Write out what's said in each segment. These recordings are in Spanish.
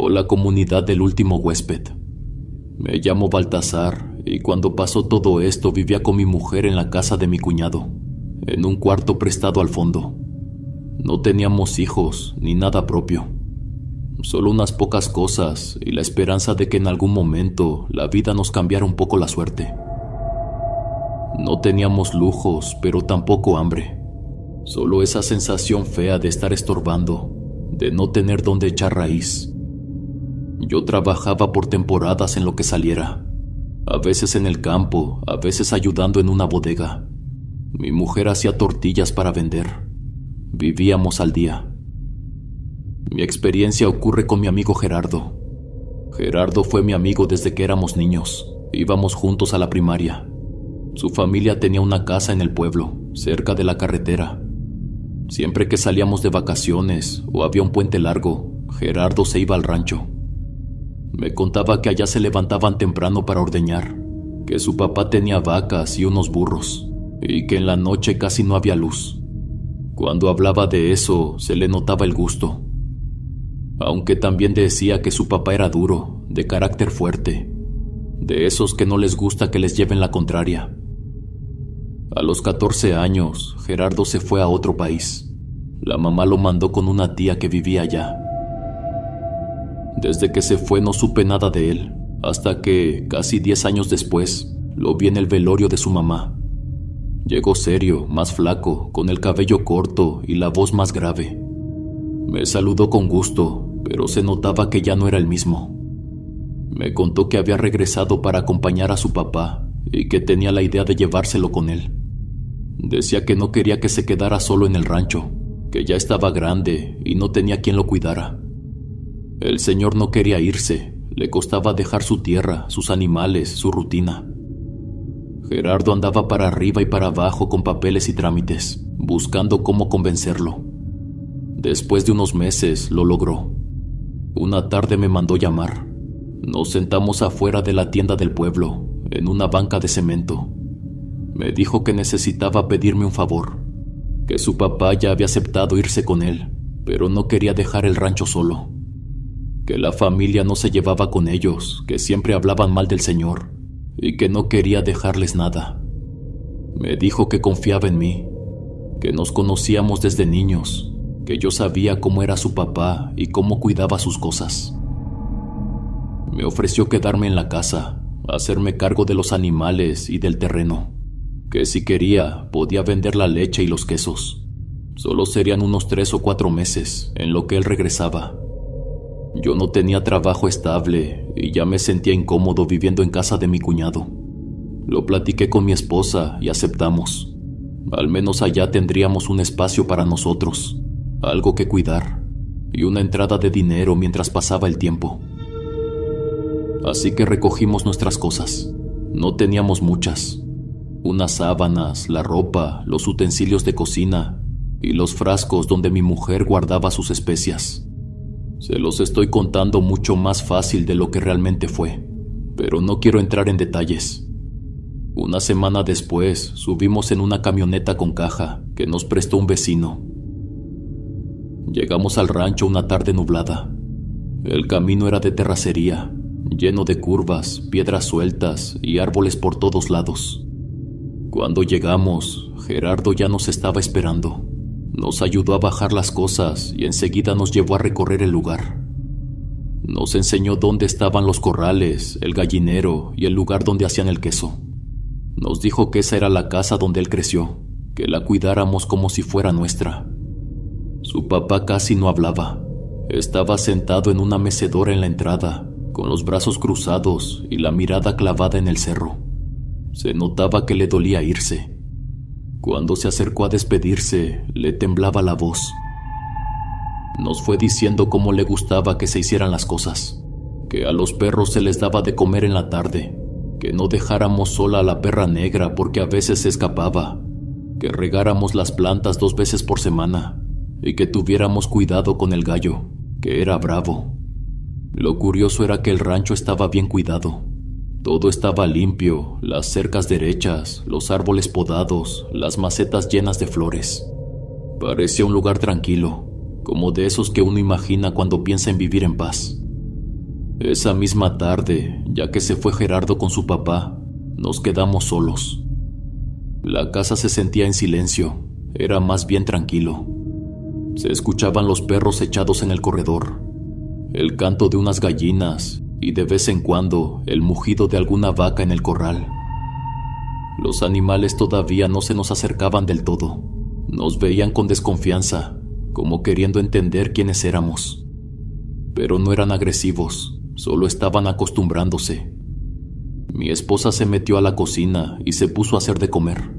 Hola comunidad del último huésped. Me llamo Baltasar y cuando pasó todo esto vivía con mi mujer en la casa de mi cuñado, en un cuarto prestado al fondo. No teníamos hijos ni nada propio, solo unas pocas cosas y la esperanza de que en algún momento la vida nos cambiara un poco la suerte. No teníamos lujos, pero tampoco hambre, solo esa sensación fea de estar estorbando, de no tener dónde echar raíz. Yo trabajaba por temporadas en lo que saliera, a veces en el campo, a veces ayudando en una bodega. Mi mujer hacía tortillas para vender. Vivíamos al día. Mi experiencia ocurre con mi amigo Gerardo. Gerardo fue mi amigo desde que éramos niños. Íbamos juntos a la primaria. Su familia tenía una casa en el pueblo, cerca de la carretera. Siempre que salíamos de vacaciones o había un puente largo, Gerardo se iba al rancho. Me contaba que allá se levantaban temprano para ordeñar, que su papá tenía vacas y unos burros, y que en la noche casi no había luz. Cuando hablaba de eso, se le notaba el gusto. Aunque también decía que su papá era duro, de carácter fuerte, de esos que no les gusta que les lleven la contraria. A los 14 años, Gerardo se fue a otro país. La mamá lo mandó con una tía que vivía allá. Desde que se fue no supe nada de él, hasta que, casi 10 años después, lo vi en el velorio de su mamá. Llegó serio, más flaco, con el cabello corto y la voz más grave. Me saludó con gusto, pero se notaba que ya no era el mismo. Me contó que había regresado para acompañar a su papá y que tenía la idea de llevárselo con él. Decía que no quería que se quedara solo en el rancho, que ya estaba grande y no tenía quien lo cuidara. El señor no quería irse, le costaba dejar su tierra, sus animales, su rutina. Gerardo andaba para arriba y para abajo con papeles y trámites, buscando cómo convencerlo. Después de unos meses lo logró. Una tarde me mandó llamar. Nos sentamos afuera de la tienda del pueblo, en una banca de cemento. Me dijo que necesitaba pedirme un favor, que su papá ya había aceptado irse con él, pero no quería dejar el rancho solo. Que la familia no se llevaba con ellos, que siempre hablaban mal del señor, y que no quería dejarles nada. Me dijo que confiaba en mí, que nos conocíamos desde niños, que yo sabía cómo era su papá y cómo cuidaba sus cosas. Me ofreció quedarme en la casa, hacerme cargo de los animales y del terreno, que si quería podía vender la leche y los quesos. Solo serían unos 3 o 4 meses, en lo que él regresaba. Yo no tenía trabajo estable y ya me sentía incómodo viviendo en casa de mi cuñado. Lo platiqué con mi esposa y aceptamos. Al menos allá tendríamos un espacio para nosotros, algo que cuidar y una entrada de dinero mientras pasaba el tiempo. Así que recogimos nuestras cosas. No teníamos muchas. Unas sábanas, la ropa, los utensilios de cocina y los frascos donde mi mujer guardaba sus especias. Se los estoy contando mucho más fácil de lo que realmente fue, pero no quiero entrar en detalles. Una semana después, subimos en una camioneta con caja que nos prestó un vecino. Llegamos al rancho una tarde nublada. El camino era de terracería, lleno de curvas, piedras sueltas y árboles por todos lados. Cuando llegamos, Gerardo ya nos estaba esperando. Nos ayudó a bajar las cosas y enseguida nos llevó a recorrer el lugar. Nos enseñó dónde estaban los corrales, el gallinero y el lugar donde hacían el queso. Nos dijo que esa era la casa donde él creció, que la cuidáramos como si fuera nuestra. Su papá casi no hablaba. Estaba sentado en una mecedora en la entrada, con los brazos cruzados y la mirada clavada en el cerro. Se notaba que le dolía irse. Cuando se acercó a despedirse, le temblaba la voz. Nos fue diciendo cómo le gustaba que se hicieran las cosas, que a los perros se les daba de comer en la tarde, que no dejáramos sola a la perra negra porque a veces se escapaba, que regáramos las plantas 2 veces por semana y que tuviéramos cuidado con el gallo, que era bravo. Lo curioso era que el rancho estaba bien cuidado. Todo estaba limpio, las cercas derechas, los árboles podados, las macetas llenas de flores. Parecía un lugar tranquilo, como de esos que uno imagina cuando piensa en vivir en paz. Esa misma tarde, ya que se fue Gerardo con su papá, nos quedamos solos. La casa se sentía en silencio, era más bien tranquilo. Se escuchaban los perros echados en el corredor, el canto de unas gallinas y de vez en cuando el mugido de alguna vaca en el corral. Los animales todavía no se nos acercaban del todo. Nos veían con desconfianza, como queriendo entender quiénes éramos. Pero no eran agresivos, solo estaban acostumbrándose. Mi esposa se metió a la cocina y se puso a hacer de comer.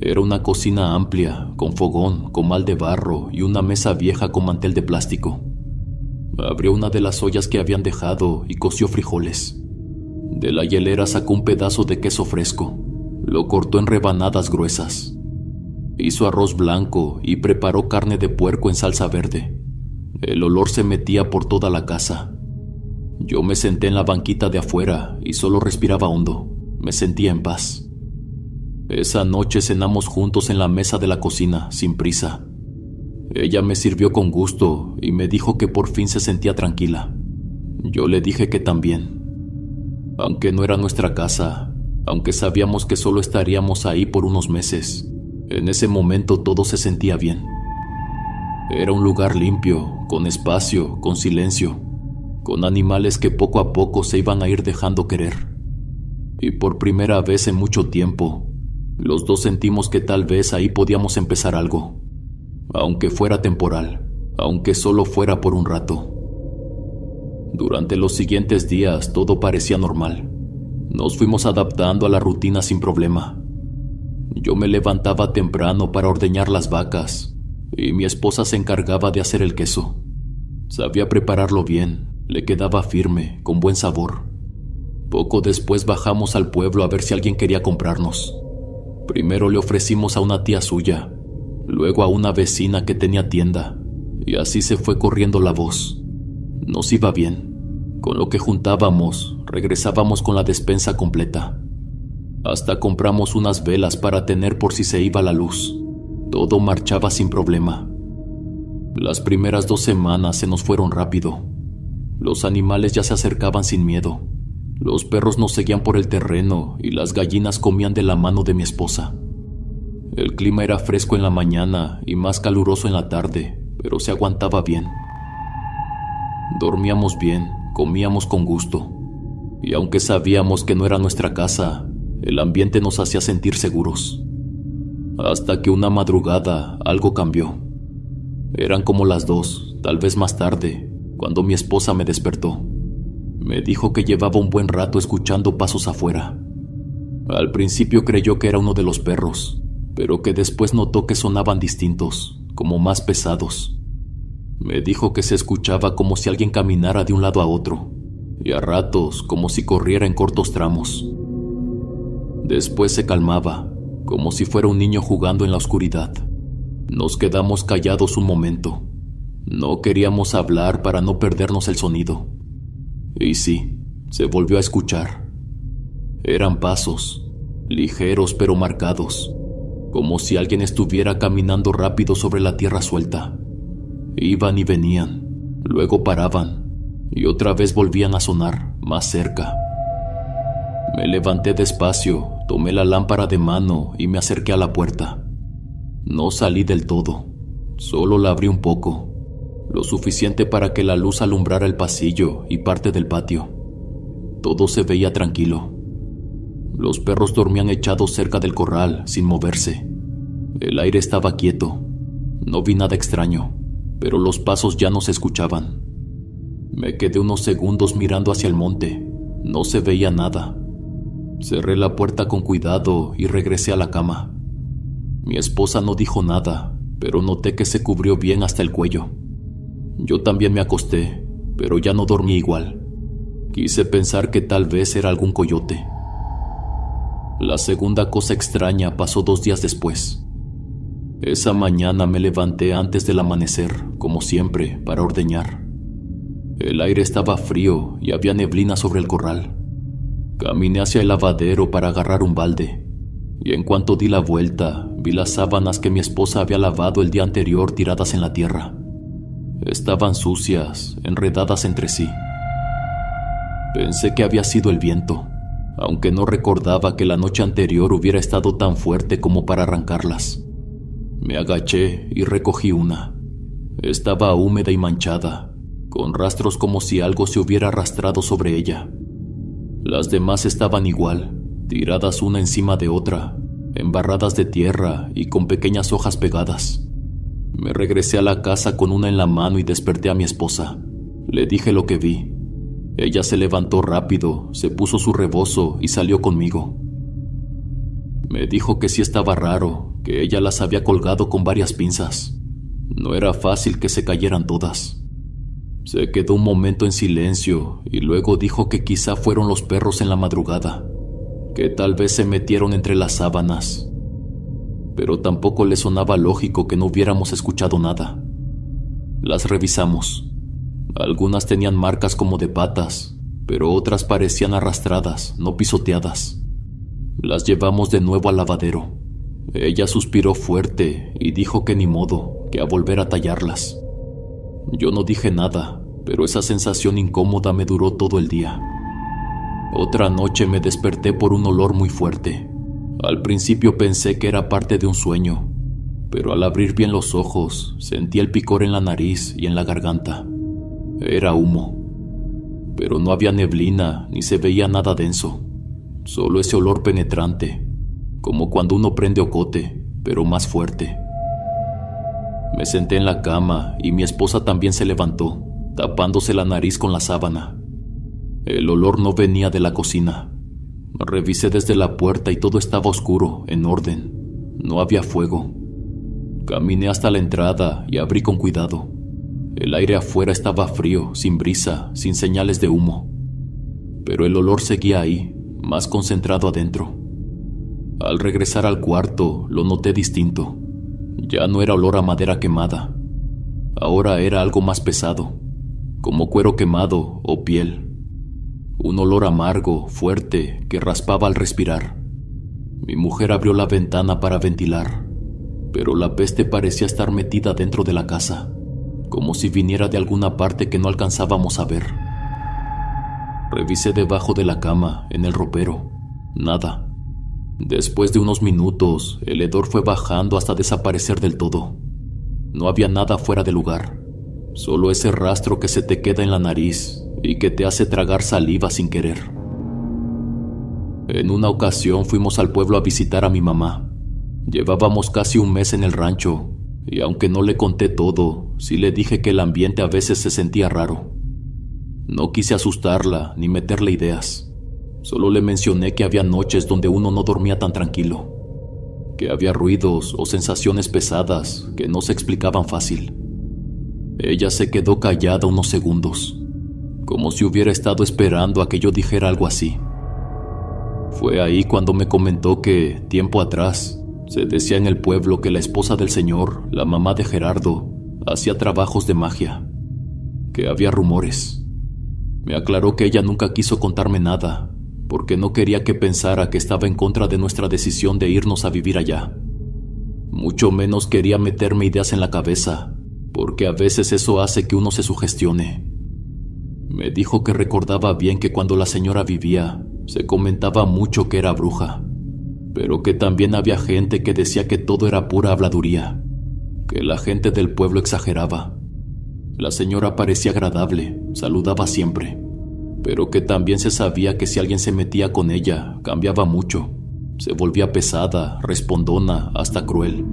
Era una cocina amplia, con fogón, comal de barro y una mesa vieja con mantel de plástico. Abrió una de las ollas que habían dejado y coció frijoles. De la hielera sacó un pedazo de queso fresco. Lo cortó en rebanadas gruesas. Hizo arroz blanco y preparó carne de puerco en salsa verde. El olor se metía por toda la casa. Yo me senté en la banquita de afuera y solo respiraba hondo. Me sentía en paz. Esa noche cenamos juntos en la mesa de la cocina, sin prisa. Ella me sirvió con gusto y me dijo que por fin se sentía tranquila. Yo le dije que también. Aunque no era nuestra casa, aunque sabíamos que solo estaríamos ahí por unos meses, en ese momento todo se sentía bien. Era un lugar limpio, con espacio, con silencio, con animales que poco a poco se iban a ir dejando querer. Y por primera vez en mucho tiempo, los dos sentimos que tal vez ahí podíamos empezar algo, aunque fuera temporal, aunque solo fuera por un rato. Durante los siguientes días todo parecía normal. Nos fuimos adaptando a la rutina sin problema. Yo me levantaba temprano para ordeñar las vacas y mi esposa se encargaba de hacer el queso. Sabía prepararlo bien, le quedaba firme, con buen sabor. Poco después bajamos al pueblo a ver si alguien quería comprarnos. Primero le ofrecimos a una tía suya, luego a una vecina que tenía tienda, y así se fue corriendo la voz. Nos iba bien. Con lo que juntábamos, regresábamos con la despensa completa. Hasta compramos unas velas para tener por si se iba la luz. Todo marchaba sin problema. Las primeras 2 semanas se nos fueron rápido. Los animales ya se acercaban sin miedo. Los perros nos seguían por el terreno y las gallinas comían de la mano de mi esposa. El clima era fresco en la mañana y más caluroso en la tarde, pero se aguantaba bien. Dormíamos bien, comíamos con gusto. Y aunque sabíamos que no era nuestra casa, el ambiente nos hacía sentir seguros. Hasta que una madrugada algo cambió. Eran como las 2, tal vez más tarde, cuando mi esposa me despertó. Me dijo que llevaba un buen rato escuchando pasos afuera. Al principio creyó que era uno de los perros, pero que después notó que sonaban distintos, como más pesados. Me dijo que se escuchaba como si alguien caminara de un lado a otro, y a ratos como si corriera en cortos tramos. Después se calmaba, como si fuera un niño jugando en la oscuridad. Nos quedamos callados un momento. No queríamos hablar para no perdernos el sonido. Y sí, se volvió a escuchar. Eran pasos, ligeros pero marcados, como si alguien estuviera caminando rápido sobre la tierra suelta. Iban y venían, luego paraban, y otra vez volvían a sonar, más cerca. Me levanté despacio, tomé la lámpara de mano y me acerqué a la puerta. No salí del todo, solo la abrí un poco, lo suficiente para que la luz alumbrara el pasillo y parte del patio. Todo se veía tranquilo. Los perros dormían echados cerca del corral, sin moverse. El aire estaba quieto. No vi nada extraño, pero los pasos ya no se escuchaban. Me quedé unos segundos mirando hacia el monte. No se veía nada. Cerré la puerta con cuidado y regresé a la cama. Mi esposa no dijo nada, pero noté que se cubrió bien hasta el cuello. Yo también me acosté, pero ya no dormí igual. Quise pensar que tal vez era algún coyote. La segunda cosa extraña pasó 2 días después. Esa mañana me levanté antes del amanecer, como siempre, para ordeñar. El aire estaba frío y había neblina sobre el corral. Caminé hacia el lavadero para agarrar un balde, y en cuanto di la vuelta, vi las sábanas que mi esposa había lavado el día anterior tiradas en la tierra. Estaban sucias, enredadas entre sí. Pensé que había sido el viento, aunque no recordaba que la noche anterior hubiera estado tan fuerte como para arrancarlas. Me agaché y recogí una. Estaba húmeda y manchada, con rastros como si algo se hubiera arrastrado sobre ella. Las demás estaban igual, tiradas una encima de otra, embarradas de tierra y con pequeñas hojas pegadas. Me regresé a la casa con una en la mano y desperté a mi esposa. Le dije lo que vi. Ella se levantó rápido, se puso su rebozo y salió conmigo. Me dijo que sí estaba raro, que ella las había colgado con varias pinzas. No era fácil que se cayeran todas. Se quedó un momento en silencio y luego dijo que quizá fueron los perros en la madrugada, que tal vez se metieron entre las sábanas. Pero tampoco le sonaba lógico que no hubiéramos escuchado nada. Las revisamos. Algunas tenían marcas como de patas, pero otras parecían arrastradas, no pisoteadas. Las llevamos de nuevo al lavadero. Ella suspiró fuerte y dijo que ni modo, que a volver a tallarlas. Yo no dije nada, pero esa sensación incómoda me duró todo el día. Otra noche me desperté por un olor muy fuerte. Al principio pensé que era parte de un sueño, pero al abrir bien los ojos sentí el picor en la nariz y en la garganta. Era humo, pero no había neblina ni se veía nada denso, solo ese olor penetrante, como cuando uno prende ocote, pero más fuerte. Me senté en la cama y mi esposa también se levantó, tapándose la nariz con la sábana. El olor no venía de la cocina. Revisé desde la puerta y todo estaba oscuro, en orden. No había fuego. Caminé hasta la entrada y abrí con cuidado. El aire afuera estaba frío, sin brisa, sin señales de humo. Pero el olor seguía ahí, más concentrado adentro. Al regresar al cuarto, lo noté distinto. Ya no era olor a madera quemada. Ahora era algo más pesado, como cuero quemado o piel. Un olor amargo, fuerte, que raspaba al respirar. Mi mujer abrió la ventana para ventilar, pero la peste parecía estar metida dentro de la casa, como si viniera de alguna parte que no alcanzábamos a ver. Revisé debajo de la cama, en el ropero. Nada. Después de unos minutos, el hedor fue bajando hasta desaparecer del todo. No había nada fuera de lugar, solo ese rastro que se te queda en la nariz y que te hace tragar saliva sin querer. En una ocasión fuimos al pueblo a visitar a mi mamá. Llevábamos casi un mes en el rancho, y aunque no le conté todo, sí le dije que el ambiente a veces se sentía raro. No quise asustarla ni meterle ideas. Solo le mencioné que había noches donde uno no dormía tan tranquilo, que había ruidos o sensaciones pesadas que no se explicaban fácil. Ella se quedó callada unos segundos, como si hubiera estado esperando a que yo dijera algo así. Fue ahí cuando me comentó que, tiempo atrás, se decía en el pueblo que la esposa del señor, la mamá de Gerardo, hacía trabajos de magia, que había rumores. Me aclaró que ella nunca quiso contarme nada, porque no quería que pensara que estaba en contra de nuestra decisión de irnos a vivir allá. Mucho menos quería meterme ideas en la cabeza, porque a veces eso hace que uno se sugestione. Me dijo que recordaba bien que cuando la señora vivía, se comentaba mucho que era bruja, pero que también había gente que decía que todo era pura habladuría, que la gente del pueblo exageraba. La señora parecía agradable, saludaba siempre, pero que también se sabía que si alguien se metía con ella, cambiaba mucho, se volvía pesada, respondona, hasta cruel.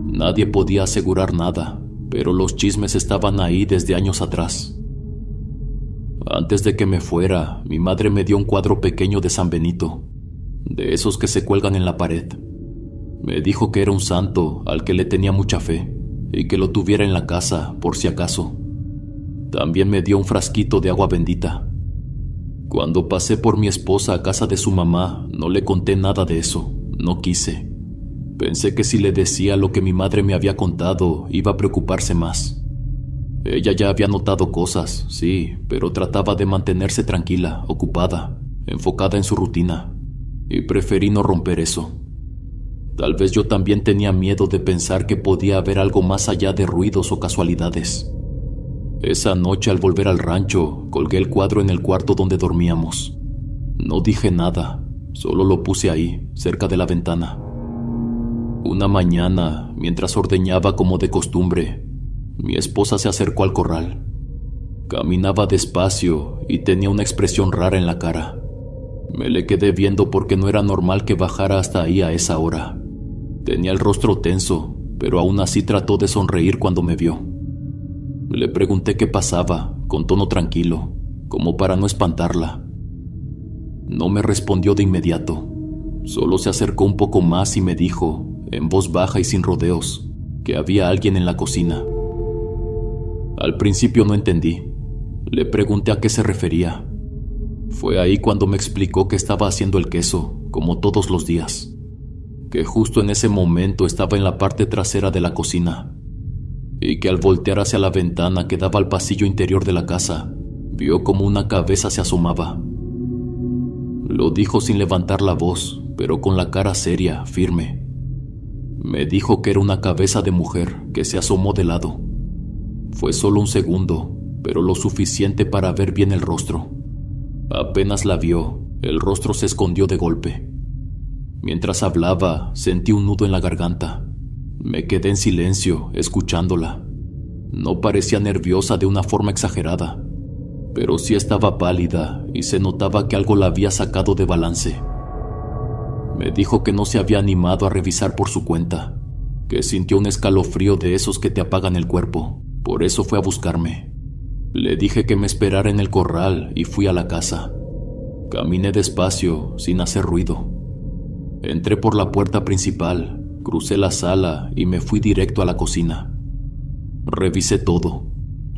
Nadie podía asegurar nada, pero los chismes estaban ahí desde años atrás. Antes de que me fuera, mi madre me dio un cuadro pequeño de San Benito, de esos que se cuelgan en la pared. Me dijo que era un santo al que le tenía mucha fe y que lo tuviera en la casa por si acaso. También me dio un frasquito de agua bendita. Cuando pasé por mi esposa a casa de su mamá, no le conté nada de eso, no quise. Pensé que si le decía lo que mi madre me había contado, iba a preocuparse más. Ella ya había notado cosas, sí, pero trataba de mantenerse tranquila, ocupada, enfocada en su rutina, y preferí no romper eso. Tal vez yo también tenía miedo de pensar que podía haber algo más allá de ruidos o casualidades. Esa noche al volver al rancho, colgué el cuadro en el cuarto donde dormíamos. No dije nada, solo lo puse ahí, cerca de la ventana. Una mañana, mientras ordeñaba como de costumbre, mi esposa se acercó al corral. Caminaba despacio y tenía una expresión rara en la cara. Me le quedé viendo porque no era normal que bajara hasta ahí a esa hora. Tenía el rostro tenso, pero aún así trató de sonreír cuando me vio. Le pregunté qué pasaba, con tono tranquilo, como para no espantarla. No me respondió de inmediato. Solo se acercó un poco más y me dijo, en voz baja y sin rodeos, que había alguien en la cocina. Al principio no entendí. Le pregunté a qué se refería. Fue ahí cuando me explicó que estaba haciendo el queso, como todos los días, que justo en ese momento estaba en la parte trasera de la cocina, y que al voltear hacia la ventana que daba al pasillo interior de la casa, vio como una cabeza se asomaba. Lo dijo sin levantar la voz, pero con la cara seria, firme. Me dijo que era una cabeza de mujer que se asomó de lado. Fue solo un segundo, pero lo suficiente para ver bien el rostro. Apenas la vio, el rostro se escondió de golpe. Mientras hablaba, sentí un nudo en la garganta. Me quedé en silencio, escuchándola. No parecía nerviosa de una forma exagerada, pero sí estaba pálida y se notaba que algo la había sacado de balance. Me dijo que no se había animado a revisar por su cuenta, que sintió un escalofrío de esos que te apagan el cuerpo, por eso fue a buscarme. Le dije que me esperara en el corral y fui a la casa. Caminé despacio, sin hacer ruido. Entré por la puerta principal, crucé la sala y me fui directo a la cocina. Revisé todo,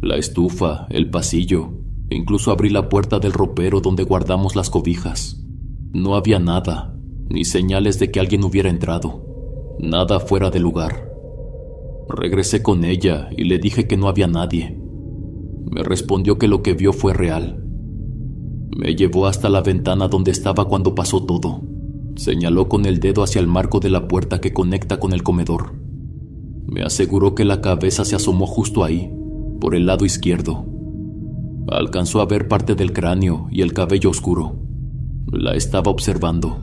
la estufa, el pasillo, incluso abrí la puerta del ropero donde guardamos las cobijas. No había nada, ni señales de que alguien hubiera entrado, nada fuera de lugar. Regresé con ella y le dije que no había nadie. Me respondió que lo que vio fue real. Me llevó hasta la ventana donde estaba cuando pasó todo. Señaló con el dedo hacia el marco de la puerta que conecta con el comedor. Me aseguró que la cabeza se asomó justo ahí, por el lado izquierdo. Alcanzó a ver parte del cráneo y el cabello oscuro. La estaba observando.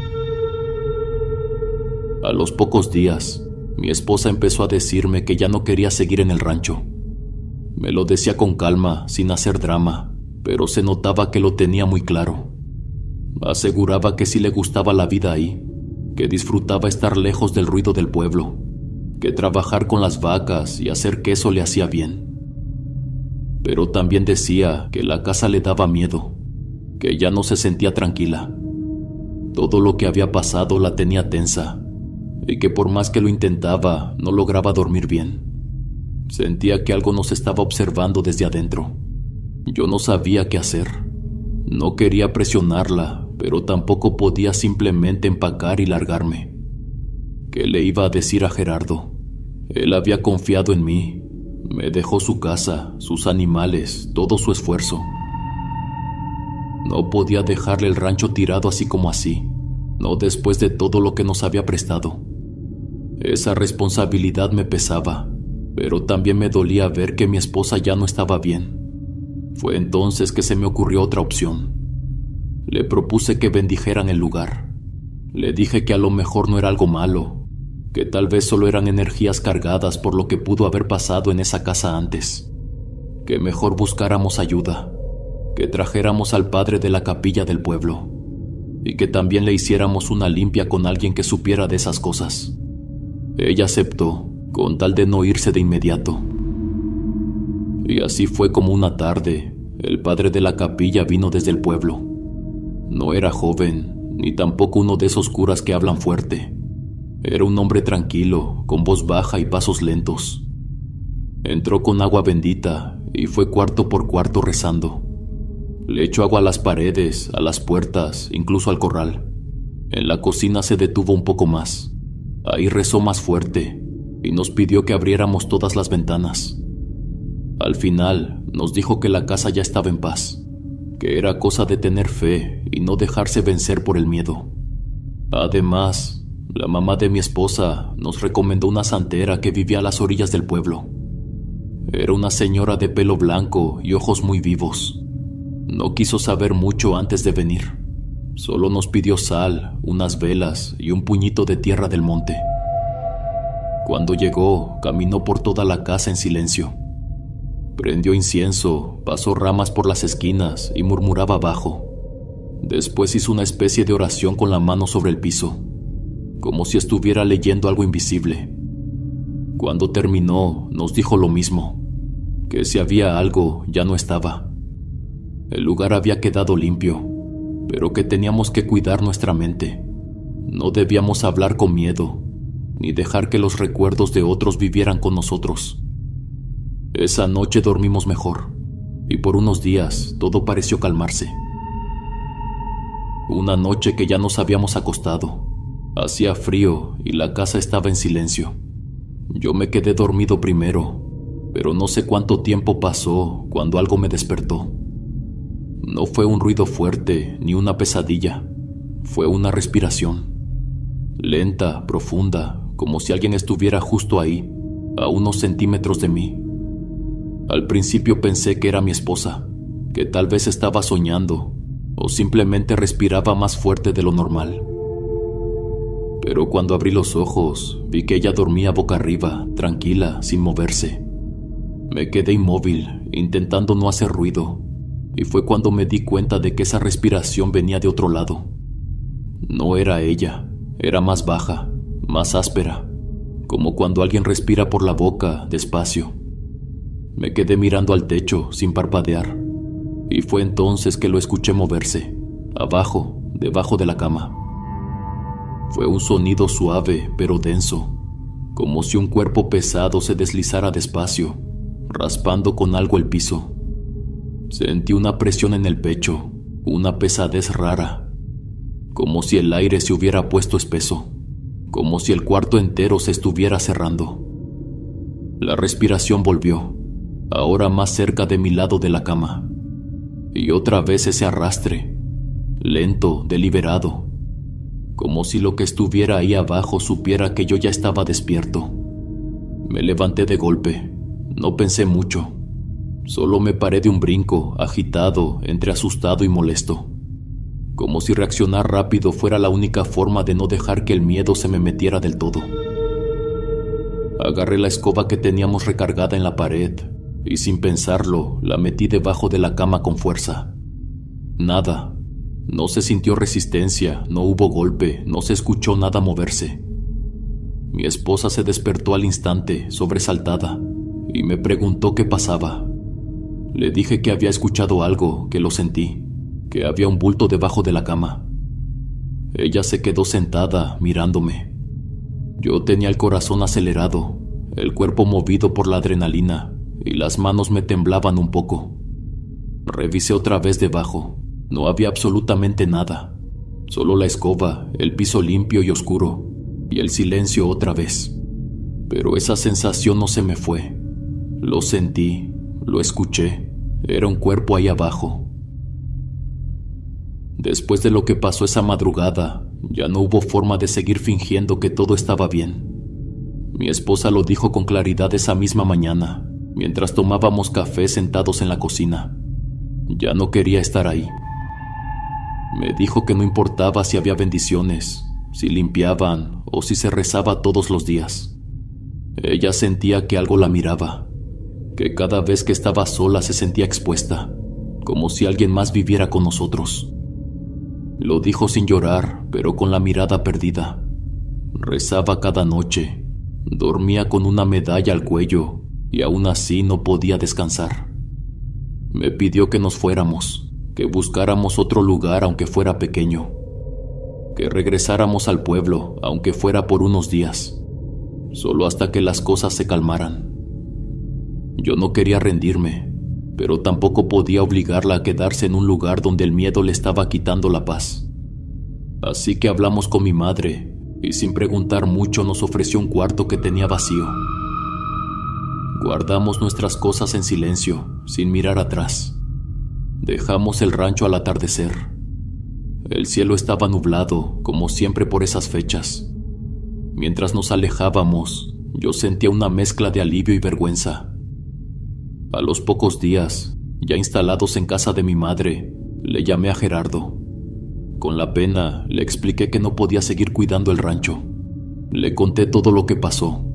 A los pocos días, mi esposa empezó a decirme que ya no quería seguir en el rancho. Me lo decía con calma, sin hacer drama, pero se notaba que lo tenía muy claro. Aseguraba que sí le gustaba la vida ahí, que disfrutaba estar lejos del ruido del pueblo, que trabajar con las vacas y hacer queso le hacía bien. Pero también decía que la casa le daba miedo, que ya no se sentía tranquila. Todo lo que había pasado la tenía tensa, y que por más que lo intentaba, no lograba dormir bien. Sentía que algo nos estaba observando desde adentro. Yo no sabía qué hacer. No quería presionarla, pero tampoco podía simplemente empacar y largarme. ¿Qué le iba a decir a Gerardo? Él había confiado en mí. Me dejó su casa, sus animales, todo su esfuerzo. No podía dejarle el rancho tirado así como así, no después de todo lo que nos había prestado. Esa responsabilidad me pesaba, pero también me dolía ver que mi esposa ya no estaba bien. Fue entonces que se me ocurrió otra opción. Le propuse que bendijeran el lugar. Le dije que a lo mejor no era algo malo, que tal vez solo eran energías cargadas por lo que pudo haber pasado en esa casa antes, que mejor buscáramos ayuda, que trajéramos al padre de la capilla del pueblo y que también le hiciéramos una limpia con alguien que supiera de esas cosas. Ella aceptó, con tal de no irse de inmediato. Y así fue como una tarde, el padre de la capilla vino desde el pueblo. No era joven, ni tampoco uno de esos curas que hablan fuerte. Era un hombre tranquilo, con voz baja y pasos lentos. Entró con agua bendita y fue cuarto por cuarto rezando. Le echó agua a las paredes, a las puertas, incluso al corral. En la cocina se detuvo un poco más. Ahí rezó más fuerte y nos pidió que abriéramos todas las ventanas. Al final nos dijo que la casa ya estaba en paz, que era cosa de tener fe y no dejarse vencer por el miedo. Además, la mamá de mi esposa nos recomendó una santera que vivía a las orillas del pueblo. Era una señora de pelo blanco y ojos muy vivos. No quiso saber mucho antes de venir. Solo nos pidió sal, unas velas y un puñito de tierra del monte. Cuando llegó, caminó por toda la casa en silencio. Prendió incienso, pasó ramas por las esquinas y murmuraba bajo. Después hizo una especie de oración con la mano sobre el piso, como si estuviera leyendo algo invisible. Cuando terminó, nos dijo lo mismo, que si había algo, ya no estaba. El lugar había quedado limpio, pero que teníamos que cuidar nuestra mente. No debíamos hablar con miedo, ni dejar que los recuerdos de otros vivieran con nosotros. Esa noche dormimos mejor, y por unos días todo pareció calmarse. Una noche que ya nos habíamos acostado. Hacía frío y la casa estaba en silencio. Yo me quedé dormido primero, pero no sé cuánto tiempo pasó cuando algo me despertó. No fue un ruido fuerte ni una pesadilla, fue una respiración. Lenta, profunda, como si alguien estuviera justo ahí, a unos centímetros de mí. Al principio pensé que era mi esposa, que tal vez estaba soñando o simplemente respiraba más fuerte de lo normal. Pero cuando abrí los ojos, vi que ella dormía boca arriba, tranquila, sin moverse. Me quedé inmóvil, intentando no hacer ruido, y fue cuando me di cuenta de que esa respiración venía de otro lado. No era ella, era más baja, más áspera, como cuando alguien respira por la boca, despacio. Me quedé mirando al techo, sin parpadear, y fue entonces que lo escuché moverse, abajo, debajo de la cama. Fue un sonido suave, pero denso, como si un cuerpo pesado se deslizara despacio, raspando con algo el piso. Sentí una presión en el pecho, una pesadez rara, como si el aire se hubiera puesto espeso, como si el cuarto entero se estuviera cerrando. La respiración volvió, ahora más cerca de mi lado de la cama, y otra vez ese arrastre, lento, deliberado, como si lo que estuviera ahí abajo supiera que yo ya estaba despierto. Me levanté de golpe, no pensé mucho, solo me paré de un brinco, agitado, entre asustado y molesto, como si reaccionar rápido fuera la única forma de no dejar que el miedo se me metiera del todo. Agarré la escoba que teníamos recargada en la pared y sin pensarlo la metí debajo de la cama con fuerza. Nada. No se sintió resistencia, no hubo golpe, no se escuchó nada moverse. Mi esposa se despertó al instante, sobresaltada, y me preguntó qué pasaba. Le dije que había escuchado algo, que lo sentí, que había un bulto debajo de la cama. Ella se quedó sentada, mirándome. Yo tenía el corazón acelerado, el cuerpo movido por la adrenalina, y las manos me temblaban un poco. Revisé otra vez debajo. No había absolutamente nada, solo la escoba, el piso limpio y oscuro, y el silencio otra vez. Pero esa sensación no se me fue. Lo sentí, lo escuché, era un cuerpo ahí abajo. Después de lo que pasó esa madrugada, ya no hubo forma de seguir fingiendo que todo estaba bien. Mi esposa lo dijo con claridad esa misma mañana, mientras tomábamos café sentados en la cocina. Ya no quería estar ahí. Me dijo que no importaba si había bendiciones, si limpiaban o si se rezaba todos los días. Ella sentía que algo la miraba, que cada vez que estaba sola se sentía expuesta, como si alguien más viviera con nosotros. Lo dijo sin llorar, pero con la mirada perdida. Rezaba cada noche, dormía con una medalla al cuello y aún así no podía descansar. Me pidió que nos fuéramos, que buscáramos otro lugar aunque fuera pequeño, que regresáramos al pueblo aunque fuera por unos días, solo hasta que las cosas se calmaran. Yo no quería rendirme, pero tampoco podía obligarla a quedarse en un lugar donde el miedo le estaba quitando la paz. Así que hablamos con mi madre y sin preguntar mucho nos ofreció un cuarto que tenía vacío. Guardamos nuestras cosas en silencio, sin mirar atrás. Dejamos el rancho al atardecer. El cielo estaba nublado, como siempre por esas fechas. Mientras nos alejábamos, yo sentía una mezcla de alivio y vergüenza. A los pocos días, ya instalados en casa de mi madre, le llamé a Gerardo. Con la pena, le expliqué que no podía seguir cuidando el rancho. Le conté todo lo que pasó.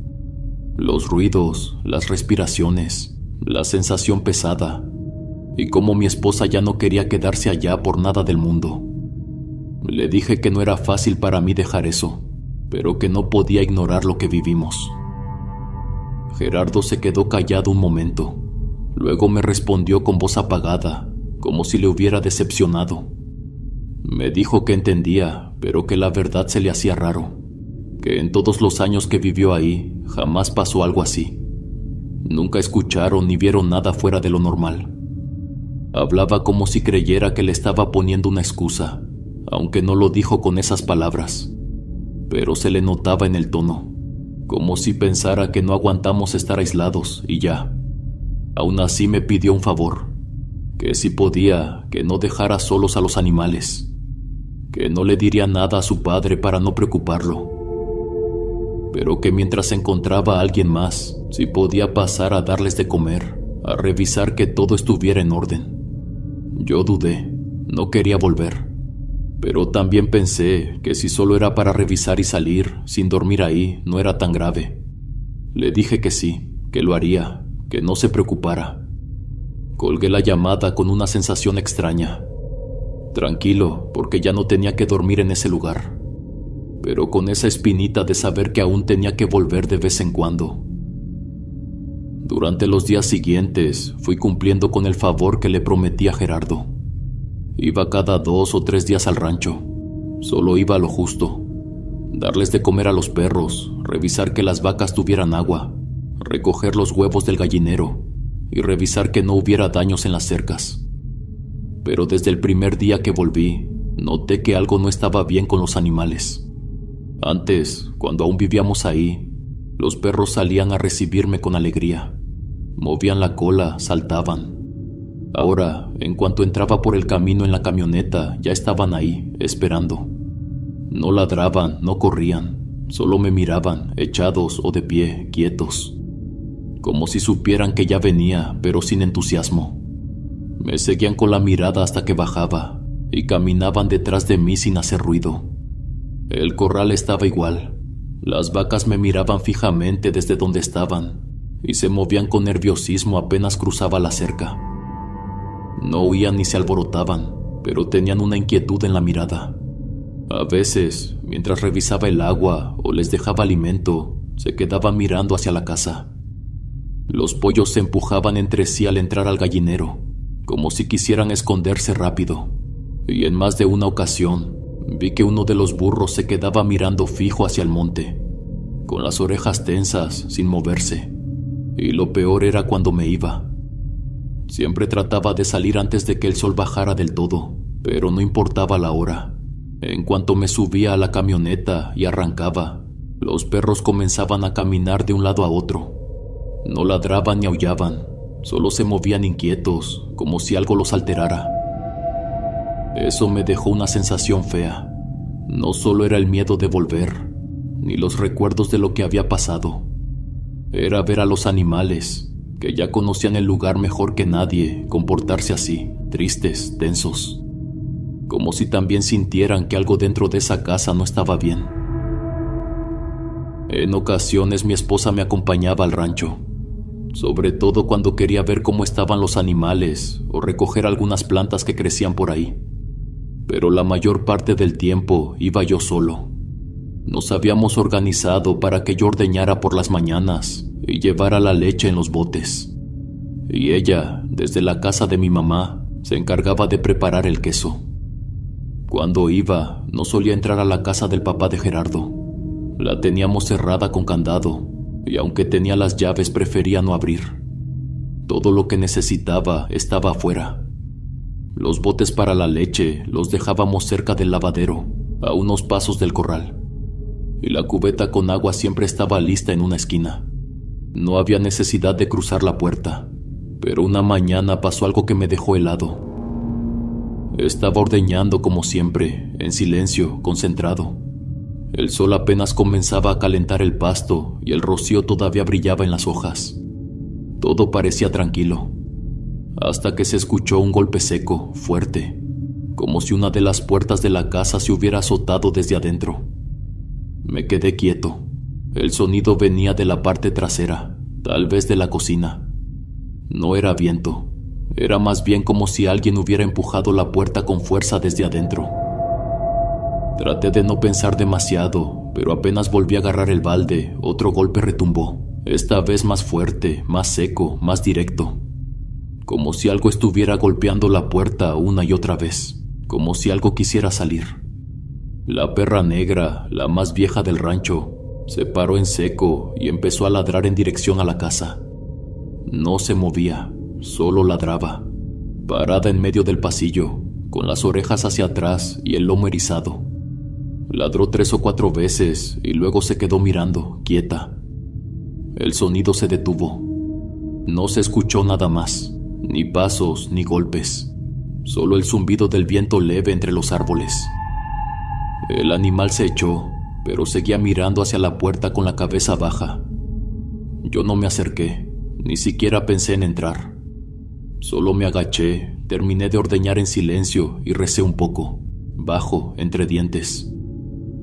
Los ruidos, las respiraciones, la sensación pesada, y cómo mi esposa ya no quería quedarse allá por nada del mundo. Le dije que no era fácil para mí dejar eso, pero que no podía ignorar lo que vivimos. Gerardo se quedó callado un momento. Luego me respondió con voz apagada, como si le hubiera decepcionado. Me dijo que entendía, pero que la verdad se le hacía raro, que en todos los años que vivió ahí jamás pasó algo así. Nunca escucharon ni vieron nada fuera de lo normal. Hablaba como si creyera que le estaba poniendo una excusa, aunque no lo dijo con esas palabras, pero se le notaba en el tono, como si pensara que no aguantamos estar aislados y ya. Aún así me pidió un favor, que si podía, que no dejara solos a los animales, que no le diría nada a su padre para no preocuparlo, pero que mientras encontraba a alguien más, si podía pasar a darles de comer, a revisar que todo estuviera en orden. Yo dudé, no quería volver, pero también pensé que si solo era para revisar y salir sin dormir ahí, no era tan grave. Le dije que sí, que lo haría, que no se preocupara. Colgué la llamada con una sensación extraña. Tranquilo, porque ya no tenía que dormir en ese lugar, pero con esa espinita de saber que aún tenía que volver de vez en cuando. Durante los días siguientes fui cumpliendo con el favor que le prometí a Gerardo. Iba cada 2 o 3 días al rancho. Solo iba a lo justo. Darles de comer a los perros, revisar que las vacas tuvieran agua, recoger los huevos del gallinero y revisar que no hubiera daños en las cercas. Pero desde el primer día que volví, noté que algo no estaba bien con los animales. Antes, cuando aún vivíamos ahí, los perros salían a recibirme con alegría. Movían la cola, saltaban. Ahora, en cuanto entraba por el camino en la camioneta, ya estaban ahí, esperando. No ladraban, no corrían, solo me miraban, echados o de pie, quietos, como si supieran que ya venía, pero sin entusiasmo. Me seguían con la mirada hasta que bajaba, y caminaban detrás de mí sin hacer ruido. El corral estaba igual. Las vacas me miraban fijamente desde donde estaban, y se movían con nerviosismo apenas cruzaba la cerca. No huían ni se alborotaban, pero tenían una inquietud en la mirada. A veces, mientras revisaba el agua o les dejaba alimento, se quedaban mirando hacia la casa. Los pollos se empujaban entre sí al entrar al gallinero, como si quisieran esconderse rápido, y en más de una ocasión vi que uno de los burros se quedaba mirando fijo hacia el monte, con las orejas tensas, sin moverse, y lo peor era cuando me iba. Siempre trataba de salir antes de que el sol bajara del todo, pero no importaba la hora. En cuanto me subía a la camioneta y arrancaba, los perros comenzaban a caminar de un lado a otro. No ladraban ni aullaban, solo se movían inquietos, como si algo los alterara. Eso me dejó una sensación fea. No solo era el miedo de volver, ni los recuerdos de lo que había pasado. Era ver a los animales, que ya conocían el lugar mejor que nadie, comportarse así, tristes, tensos, como si también sintieran que algo dentro de esa casa no estaba bien. En ocasiones mi esposa me acompañaba al rancho, sobre todo cuando quería ver cómo estaban los animales o recoger algunas plantas que crecían por ahí. Pero la mayor parte del tiempo iba yo solo. Nos habíamos organizado para que yo ordeñara por las mañanas y llevara la leche en los botes. Y ella, desde la casa de mi mamá, se encargaba de preparar el queso. Cuando iba, no solía entrar a la casa del papá de Gerardo. La teníamos cerrada con candado, y aunque tenía las llaves prefería no abrir. Todo lo que necesitaba estaba afuera. Los botes para la leche los dejábamos cerca del lavadero, a unos pasos del corral, y la cubeta con agua siempre estaba lista en una esquina. No había necesidad de cruzar la puerta, pero una mañana pasó algo que me dejó helado. Estaba ordeñando como siempre, en silencio, concentrado. El sol apenas comenzaba a calentar el pasto y el rocío todavía brillaba en las hojas. Todo parecía tranquilo, hasta que se escuchó un golpe seco, fuerte, como si una de las puertas de la casa se hubiera azotado desde adentro. Me quedé quieto. El sonido venía de la parte trasera, tal vez de la cocina. No era viento, era más bien como si alguien hubiera empujado la puerta con fuerza desde adentro. Traté de no pensar demasiado, pero apenas volví a agarrar el balde, otro golpe retumbó, esta vez más fuerte, más seco, más directo. Como si algo estuviera golpeando la puerta una y otra vez, como si algo quisiera salir. La perra negra, la más vieja del rancho, se paró en seco y empezó a ladrar en dirección a la casa. No se movía, solo ladraba, parada en medio del pasillo, con las orejas hacia atrás y el lomo erizado. Ladró 3 o 4 veces y luego se quedó mirando, quieta. El sonido se detuvo. No se escuchó nada más, ni pasos ni golpes, solo el zumbido del viento leve entre los árboles. El animal se echó, pero seguía mirando hacia la puerta con la cabeza baja. Yo no me acerqué, ni siquiera pensé en entrar. Solo me agaché, terminé de ordeñar en silencio y recé un poco, bajo, entre dientes.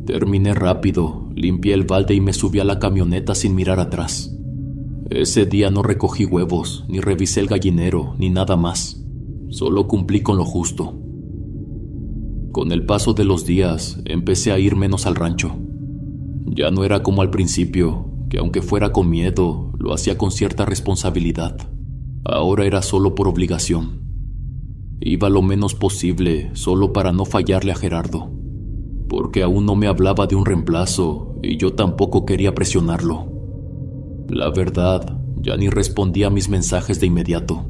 Terminé rápido, limpié el balde y me subí a la camioneta sin mirar atrás. Ese día no recogí huevos, ni revisé el gallinero, ni nada más. Solo cumplí con lo justo. Con el paso de los días, empecé a ir menos al rancho. Ya no era como al principio, que aunque fuera con miedo, lo hacía con cierta responsabilidad. Ahora era solo por obligación. Iba lo menos posible, solo para no fallarle a Gerardo, porque aún no me hablaba de un reemplazo y yo tampoco quería presionarlo. La verdad, ya ni respondía a mis mensajes de inmediato,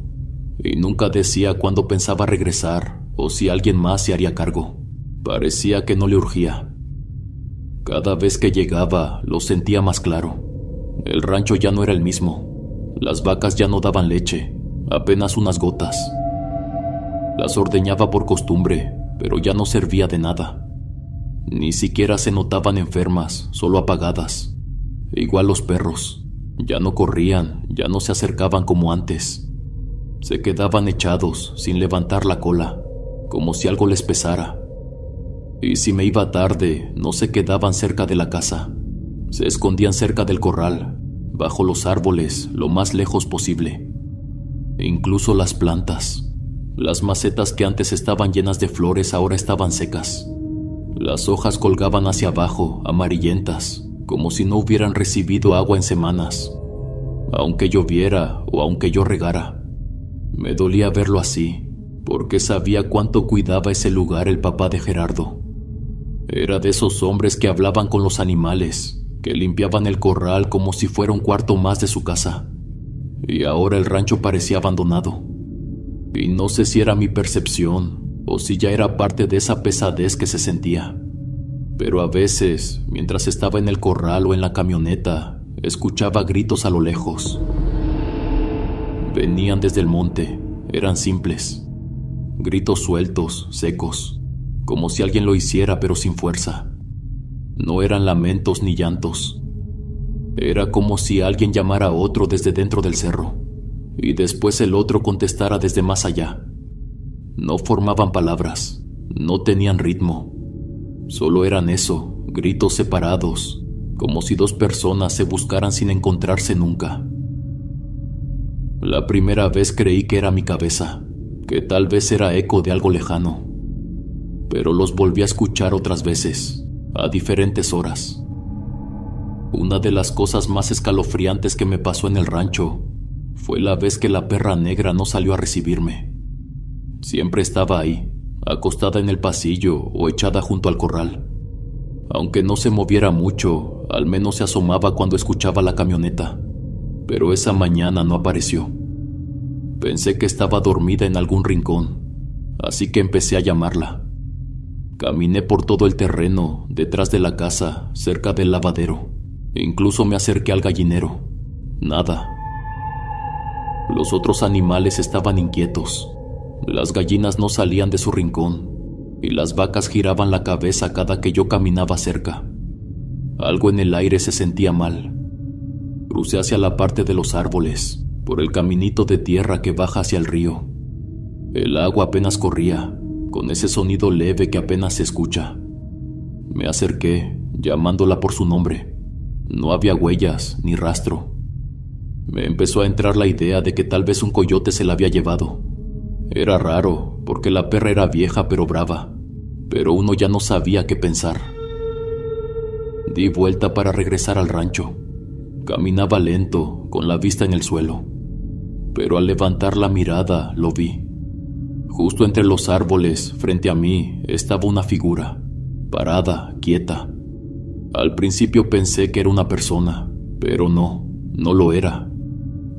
y nunca decía cuándo pensaba regresar o si alguien más se haría cargo. Parecía que no le urgía. Cada vez que llegaba, lo sentía más claro. El rancho ya no era el mismo. Las vacas ya no daban leche, apenas unas gotas. Las ordeñaba por costumbre, pero ya no servía de nada. Ni siquiera se notaban enfermas, solo apagadas. Igual los perros. Ya no corrían, ya no se acercaban como antes. Se quedaban echados, sin levantar la cola, como si algo les pesara. Y si me iba tarde, no se quedaban cerca de la casa. Se escondían cerca del corral, bajo los árboles, lo más lejos posible. E incluso las plantas. Las macetas que antes estaban llenas de flores ahora estaban secas. Las hojas colgaban hacia abajo, amarillentas, como si no hubieran recibido agua en semanas. Aunque lloviera o aunque yo regara. Me dolía verlo así, porque sabía cuánto cuidaba ese lugar el papá de Gerardo. Era de esos hombres que hablaban con los animales, que limpiaban el corral como si fuera un cuarto más de su casa. Y ahora el rancho parecía abandonado. Y no sé si era mi percepción o si ya era parte de esa pesadez que se sentía. Pero a veces, mientras estaba en el corral o en la camioneta, escuchaba gritos a lo lejos. Venían desde el monte, eran simples. Gritos sueltos, secos, como si alguien lo hiciera pero sin fuerza. No eran lamentos ni llantos. Era como si alguien llamara a otro desde dentro del cerro, y después el otro contestara desde más allá. No formaban palabras, no tenían ritmo. Solo eran eso, gritos separados, como si 2 personas se buscaran sin encontrarse nunca. La primera vez creí que era mi cabeza, que tal vez era eco de algo lejano. Pero los volví a escuchar otras veces, a diferentes horas. Una de las cosas más escalofriantes que me pasó en el rancho fue la vez que la perra negra no salió a recibirme. Siempre estaba ahí, acostada en el pasillo o echada junto al corral. Aunque no se moviera mucho, al menos se asomaba cuando escuchaba la camioneta. Pero esa mañana no apareció. Pensé que estaba dormida en algún rincón, así que empecé a llamarla. Caminé por todo el terreno, detrás de la casa, cerca del lavadero. Incluso me acerqué al gallinero. Nada. Los otros animales estaban inquietos. Las gallinas no salían de su rincón, y las vacas giraban la cabeza cada que yo caminaba cerca. Algo en el aire se sentía mal. Crucé hacia la parte de los árboles, por el caminito de tierra que baja hacia el río. El agua apenas corría, con ese sonido leve que apenas se escucha. Me acerqué, llamándola por su nombre. No había huellas ni rastro. Me empezó a entrar la idea de que tal vez un coyote se la había llevado. Era raro, porque la perra era vieja pero brava, pero uno ya no sabía qué pensar. Di vuelta para regresar al rancho. Caminaba lento, con la vista en el suelo, pero al levantar la mirada lo vi. Justo entre los árboles, frente a mí, estaba una figura, parada, quieta. Al principio pensé que era una persona, pero no lo era.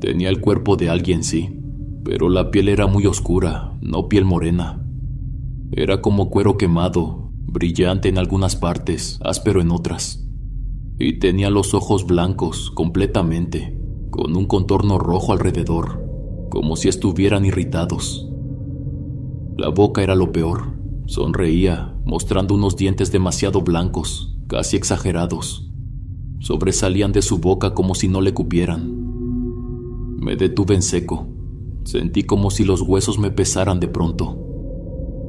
Tenía el cuerpo de alguien, sí, pero la piel era muy oscura, no piel morena. Era como cuero quemado, brillante en algunas partes, áspero en otras. Y tenía los ojos blancos, completamente, con un contorno rojo alrededor, como si estuvieran irritados. La boca era lo peor. Sonreía, mostrando unos dientes demasiado blancos, casi exagerados. Sobresalían de su boca como si no le cupieran. Me detuve en seco. Sentí como si los huesos me pesaran de pronto,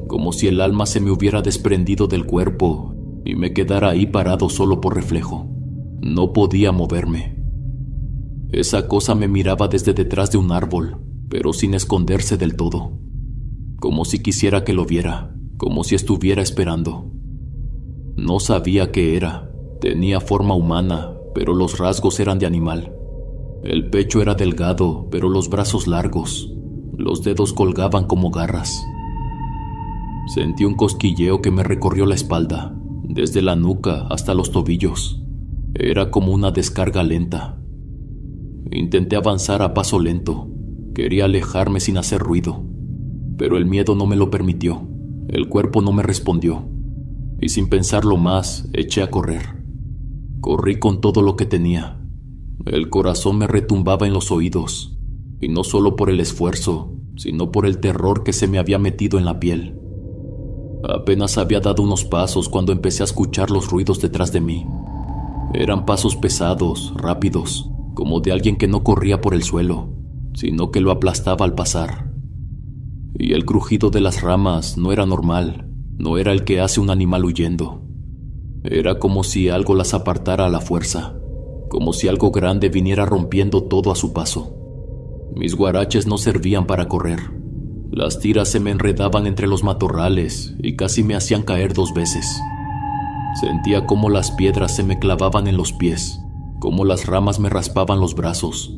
como si el alma se me hubiera desprendido del cuerpo y me quedara ahí parado solo por reflejo. No podía moverme. Esa cosa me miraba desde detrás de un árbol, pero sin esconderse del todo, como si quisiera que lo viera, como si estuviera esperando. No sabía qué era. Tenía forma humana, pero los rasgos eran de animal. El pecho era delgado, pero los brazos largos. Los dedos colgaban como garras. Sentí un cosquilleo que me recorrió la espalda, desde la nuca hasta los tobillos. Era como una descarga lenta. Intenté avanzar a paso lento. Quería alejarme sin hacer ruido, pero el miedo no me lo permitió. El cuerpo no me respondió, y sin pensarlo más, eché a correr. Corrí con todo lo que tenía. El corazón me retumbaba en los oídos, y no solo por el esfuerzo, sino por el terror que se me había metido en la piel. Apenas había dado unos pasos cuando empecé a escuchar los ruidos detrás de mí. Eran pasos pesados, rápidos, como de alguien que no corría por el suelo, sino que lo aplastaba al pasar. Y el crujido de las ramas no era normal, no era el que hace un animal huyendo. Era como si algo las apartara a la fuerza, como si algo grande viniera rompiendo todo a su paso. Mis guaraches no servían para correr. Las tiras se me enredaban entre los matorrales y casi me hacían caer 2 veces. Sentía cómo las piedras se me clavaban en los pies, cómo las ramas me raspaban los brazos,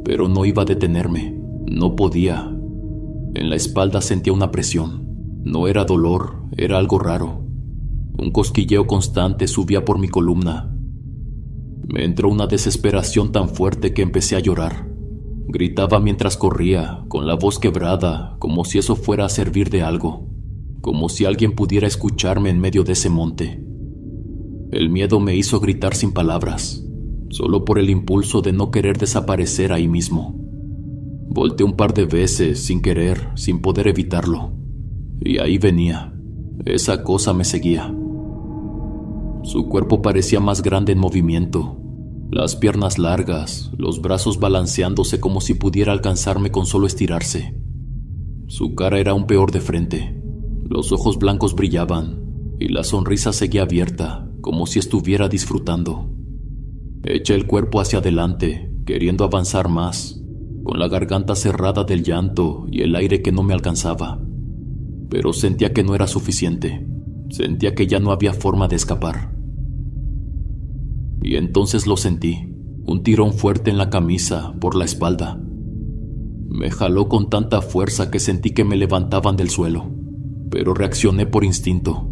pero no iba a detenerme, no podía. En la espalda sentía una presión. No era dolor, era algo raro. Un cosquilleo constante subía por mi columna. Me entró una desesperación tan fuerte que empecé a llorar. Gritaba mientras corría, con la voz quebrada, como si eso fuera a servir de algo, como si alguien pudiera escucharme en medio de ese monte. El miedo me hizo gritar sin palabras, solo por el impulso de no querer desaparecer ahí mismo. Volteé un par de veces, sin querer, sin poder evitarlo. Y ahí venía. Esa cosa me seguía. Su cuerpo parecía más grande en movimiento. Las piernas largas, los brazos balanceándose como si pudiera alcanzarme con solo estirarse. Su cara era aún peor de frente. Los ojos blancos brillaban, y la sonrisa seguía abierta, como si estuviera disfrutando. Eché el cuerpo hacia adelante, queriendo avanzar más, con la garganta cerrada del llanto y el aire que no me alcanzaba. Pero sentía que no era suficiente. Sentía que ya no había forma de escapar. Y entonces lo sentí, un tirón fuerte en la camisa, por la espalda. Me jaló con tanta fuerza que sentí que me levantaban del suelo, pero reaccioné por instinto.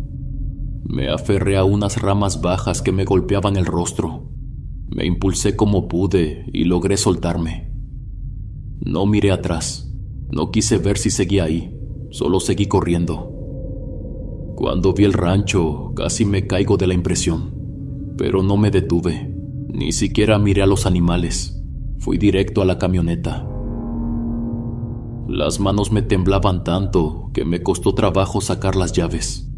Me aferré a unas ramas bajas que me golpeaban el rostro. Me impulsé como pude y logré soltarme. No miré atrás, no quise ver si seguía ahí, solo seguí corriendo. Cuando vi el rancho, casi me caigo de la impresión. Pero no me detuve, ni siquiera miré a los animales. Fui directo a la camioneta. Las manos me temblaban tanto que me costó trabajo sacar las llaves.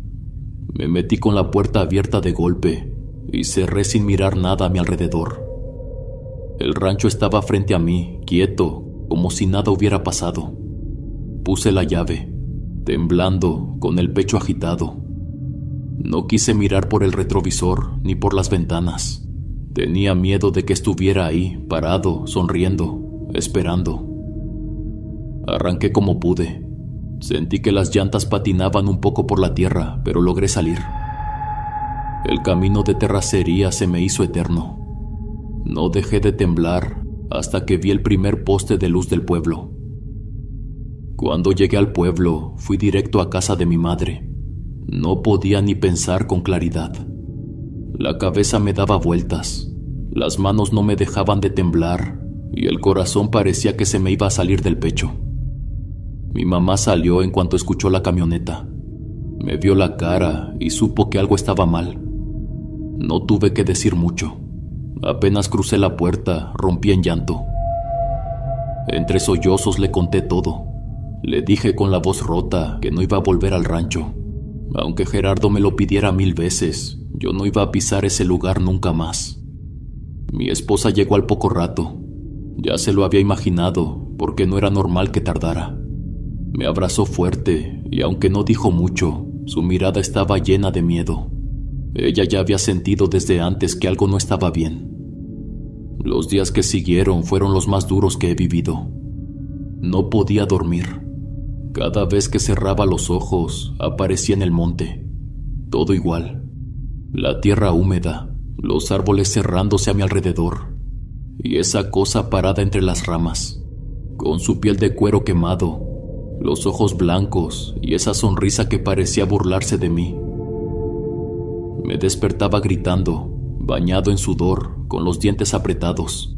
Me metí con la puerta abierta de golpe y cerré sin mirar nada a mi alrededor. El rancho estaba frente a mí, quieto, como si nada hubiera pasado. Puse la llave, temblando, con el pecho agitado. No quise mirar por el retrovisor ni por las ventanas. Tenía miedo de que estuviera ahí, parado, sonriendo, esperando. Arranqué como pude. Sentí que las llantas patinaban un poco por la tierra, pero logré salir. El camino de terracería se me hizo eterno. No dejé de temblar hasta que vi el primer poste de luz del pueblo. Cuando llegué al pueblo, fui directo a casa de mi madre. No podía ni pensar con claridad. La cabeza me daba vueltas, las manos no me dejaban de temblar y el corazón parecía que se me iba a salir del pecho. Mi mamá salió en cuanto escuchó la camioneta. Me vio la cara y supo que algo estaba mal. No tuve que decir mucho. Apenas crucé la puerta, rompí en llanto. Entre sollozos le conté todo. Le dije con la voz rota que no iba a volver al rancho. Aunque Gerardo me lo pidiera 1000 veces, yo no iba a pisar ese lugar nunca más. Mi esposa llegó al poco rato. Ya se lo había imaginado, porque no era normal que tardara. Me abrazó fuerte y aunque no dijo mucho, su mirada estaba llena de miedo. Ella ya había sentido desde antes que algo no estaba bien. Los días que siguieron fueron los más duros que he vivido. No podía dormir. Cada vez que cerraba los ojos, aparecía en el monte. Todo igual. La tierra húmeda, los árboles cerrándose a mi alrededor, y esa cosa parada entre las ramas, con su piel de cuero quemado, los ojos blancos y esa sonrisa que parecía burlarse de mí. Me despertaba gritando, bañado en sudor, con los dientes apretados.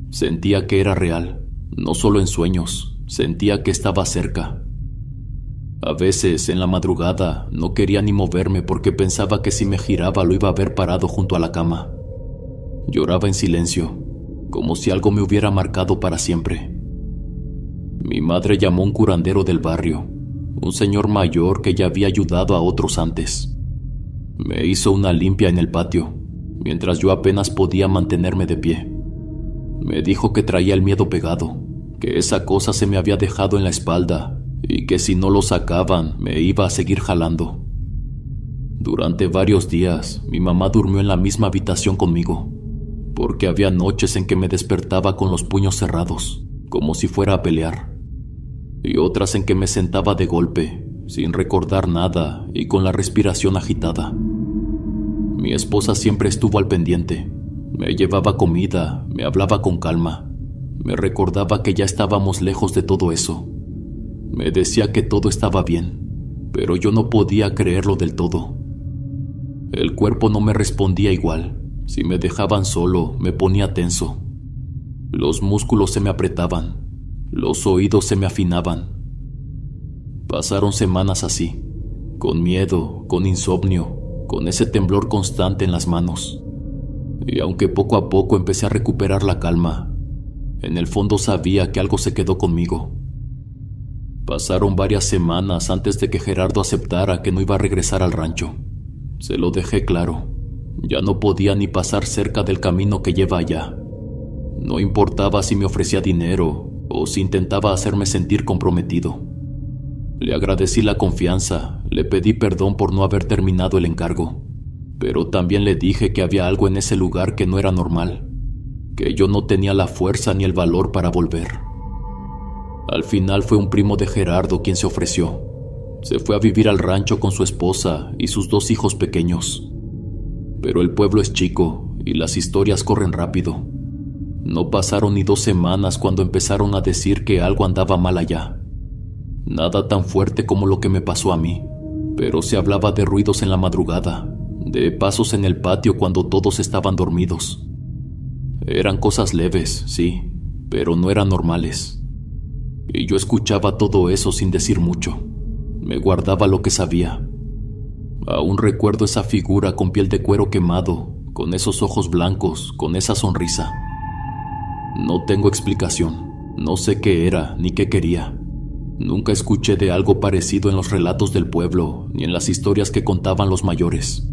Sentía que era real, no solo en sueños, sentía que estaba cerca. A veces, en la madrugada, no quería ni moverme porque pensaba que si me giraba lo iba a ver parado junto a la cama. Lloraba en silencio, como si algo me hubiera marcado para siempre. Mi madre llamó a un curandero del barrio, un señor mayor que ya había ayudado a otros antes. Me hizo una limpia en el patio, mientras yo apenas podía mantenerme de pie. Me dijo que traía el miedo pegado, que esa cosa se me había dejado en la espalda y que si no lo sacaban me iba a seguir jalando. Durante varios días, mi mamá durmió en la misma habitación conmigo, porque había noches en que me despertaba con los puños cerrados, como si fuera a pelear, y otras en que me sentaba de golpe, sin recordar nada y con la respiración agitada. Mi esposa siempre estuvo al pendiente. Me llevaba comida, me hablaba con calma, me recordaba que ya estábamos lejos de todo eso. Me decía que todo estaba bien, pero yo no podía creerlo del todo. El cuerpo no me respondía igual. Si me dejaban solo, me ponía tenso. Los músculos se me apretaban, los oídos se me afinaban. Pasaron semanas así, con miedo, con insomnio, con ese temblor constante en las manos. Y aunque poco a poco empecé a recuperar la calma, en el fondo sabía que algo se quedó conmigo. Pasaron varias semanas antes de que Gerardo aceptara que no iba a regresar al rancho. Se lo dejé claro. Ya no podía ni pasar cerca del camino que lleva allá. No importaba si me ofrecía dinero o si intentaba hacerme sentir comprometido. Le agradecí la confianza, le pedí perdón por no haber terminado el encargo, pero también le dije que había algo en ese lugar que no era normal, que yo no tenía la fuerza ni el valor para volver. Al final fue un primo de Gerardo quien se ofreció. Se fue a vivir al rancho con su esposa y sus 2 hijos pequeños. Pero el pueblo es chico y las historias corren rápido. No pasaron ni 2 semanas cuando empezaron a decir que algo andaba mal allá. Nada tan fuerte como lo que me pasó a mí, pero se hablaba de ruidos en la madrugada, de pasos en el patio cuando todos estaban dormidos. Eran cosas leves, sí, pero no eran normales. Y yo escuchaba todo eso sin decir mucho. Me guardaba lo que sabía. Aún recuerdo esa figura con piel de cuero quemado, con esos ojos blancos, con esa sonrisa. No tengo explicación, no sé qué era ni qué quería. Nunca escuché de algo parecido en los relatos del pueblo ni en las historias que contaban los mayores.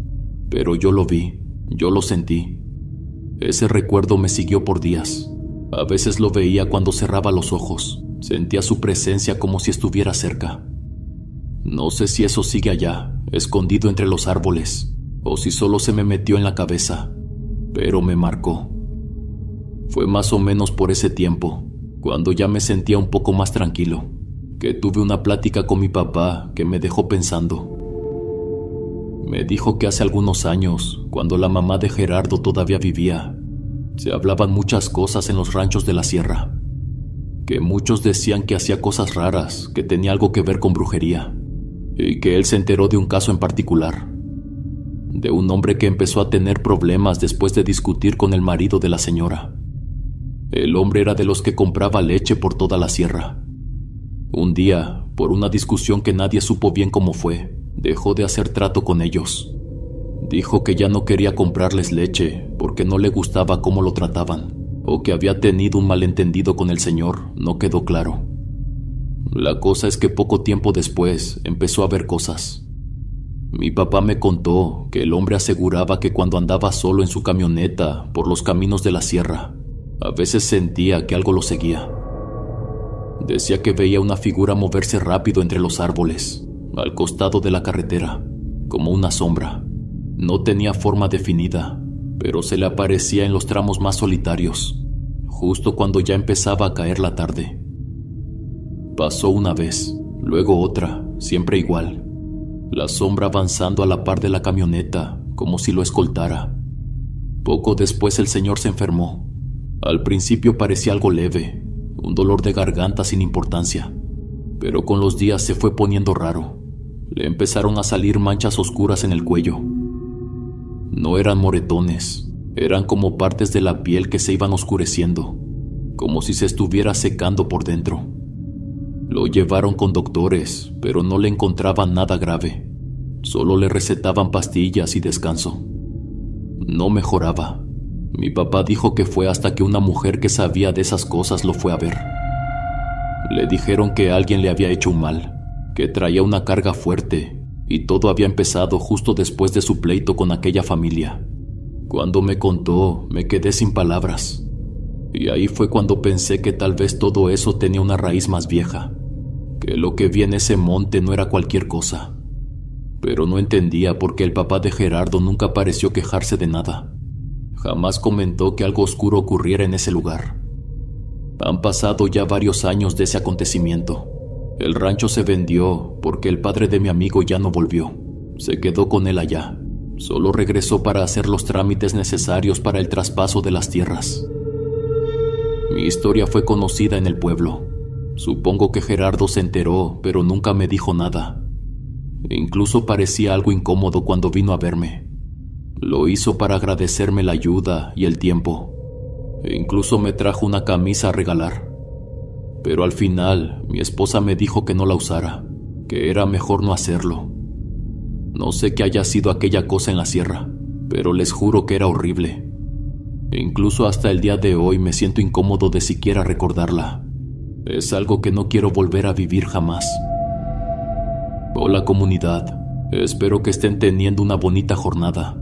Pero yo lo vi, yo lo sentí. Ese recuerdo me siguió por días. A veces lo veía cuando cerraba los ojos. Sentía su presencia como si estuviera cerca. No sé si eso sigue allá, escondido entre los árboles, o si solo se me metió en la cabeza, pero me marcó. Fue más o menos por ese tiempo, cuando ya me sentía un poco más tranquilo, que tuve una plática con mi papá que me dejó pensando. Me dijo que hace algunos años, cuando la mamá de Gerardo todavía vivía, se hablaban muchas cosas en los ranchos de la sierra, que muchos decían que hacía cosas raras, que tenía algo que ver con brujería, y que él se enteró de un caso en particular, de un hombre que empezó a tener problemas después de discutir con el marido de la señora. El hombre era de los que compraba leche por toda la sierra. Un día, por una discusión que nadie supo bien cómo fue, dejó de hacer trato con ellos. Dijo que ya no quería comprarles leche porque no le gustaba cómo lo trataban, o que había tenido un malentendido con el señor, no quedó claro. La cosa es que poco tiempo después empezó a ver cosas. Mi papá me contó que el hombre aseguraba que cuando andaba solo en su camioneta por los caminos de la sierra, a veces sentía que algo lo seguía. Decía que veía una figura moverse rápido entre los árboles, al costado de la carretera, como una sombra. No tenía forma definida, pero se le aparecía en los tramos más solitarios, justo cuando ya empezaba a caer la tarde. Pasó una vez, luego otra, siempre igual. La sombra avanzando a la par de la camioneta, como si lo escoltara. Poco después el señor se enfermó. Al principio parecía algo leve, un dolor de garganta sin importancia, pero con los días se fue poniendo raro. Le empezaron a salir manchas oscuras en el cuello. No eran moretones, eran como partes de la piel que se iban oscureciendo, como si se estuviera secando por dentro. Lo llevaron con doctores, pero no le encontraban nada grave. Solo le recetaban pastillas y descanso. No mejoraba. Mi papá dijo que fue hasta que una mujer que sabía de esas cosas lo fue a ver. Le dijeron que alguien le había hecho un mal, que traía una carga fuerte, y todo había empezado justo después de su pleito con aquella familia. Cuando me contó, me quedé sin palabras. Y ahí fue cuando pensé que tal vez todo eso tenía una raíz más vieja, que lo que vi en ese monte no era cualquier cosa. Pero no entendía por qué el papá de Gerardo nunca pareció quejarse de nada. Jamás comentó que algo oscuro ocurriera en ese lugar. Han pasado ya varios años de ese acontecimiento. El rancho se vendió porque el padre de mi amigo ya no volvió. Se quedó con él allá. Solo regresó para hacer los trámites necesarios para el traspaso de las tierras. Mi historia fue conocida en el pueblo. Supongo que Gerardo se enteró, pero nunca me dijo nada. Incluso parecía algo incómodo cuando vino a verme. Lo hizo para agradecerme la ayuda y el tiempo. Incluso me trajo una camisa a regalar. Pero al final, mi esposa me dijo que no la usara, que era mejor no hacerlo. No sé qué haya sido aquella cosa en la sierra, pero les juro que era horrible. Incluso hasta el día de hoy me siento incómodo de siquiera recordarla. Es algo que no quiero volver a vivir jamás. Hola comunidad, espero que estén teniendo una bonita jornada.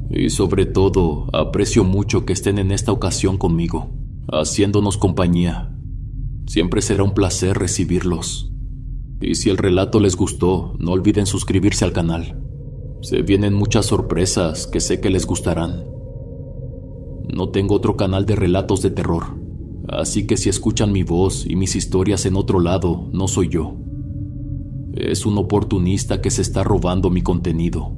Y sobre todo, aprecio mucho que estén en esta ocasión conmigo, haciéndonos compañía. Siempre será un placer recibirlos. Y si el relato les gustó, no olviden suscribirse al canal. Se vienen muchas sorpresas que sé que les gustarán. No tengo otro canal de relatos de terror, así que si escuchan mi voz y mis historias en otro lado, no soy yo. Es un oportunista que se está robando mi contenido.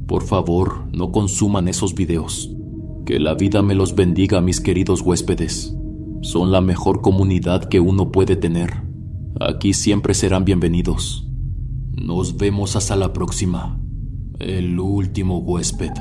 Por favor, no consuman esos videos. Que la vida me los bendiga, mis queridos huéspedes. Son la mejor comunidad que uno puede tener. Aquí siempre serán bienvenidos. Nos vemos hasta la próxima. El último huésped.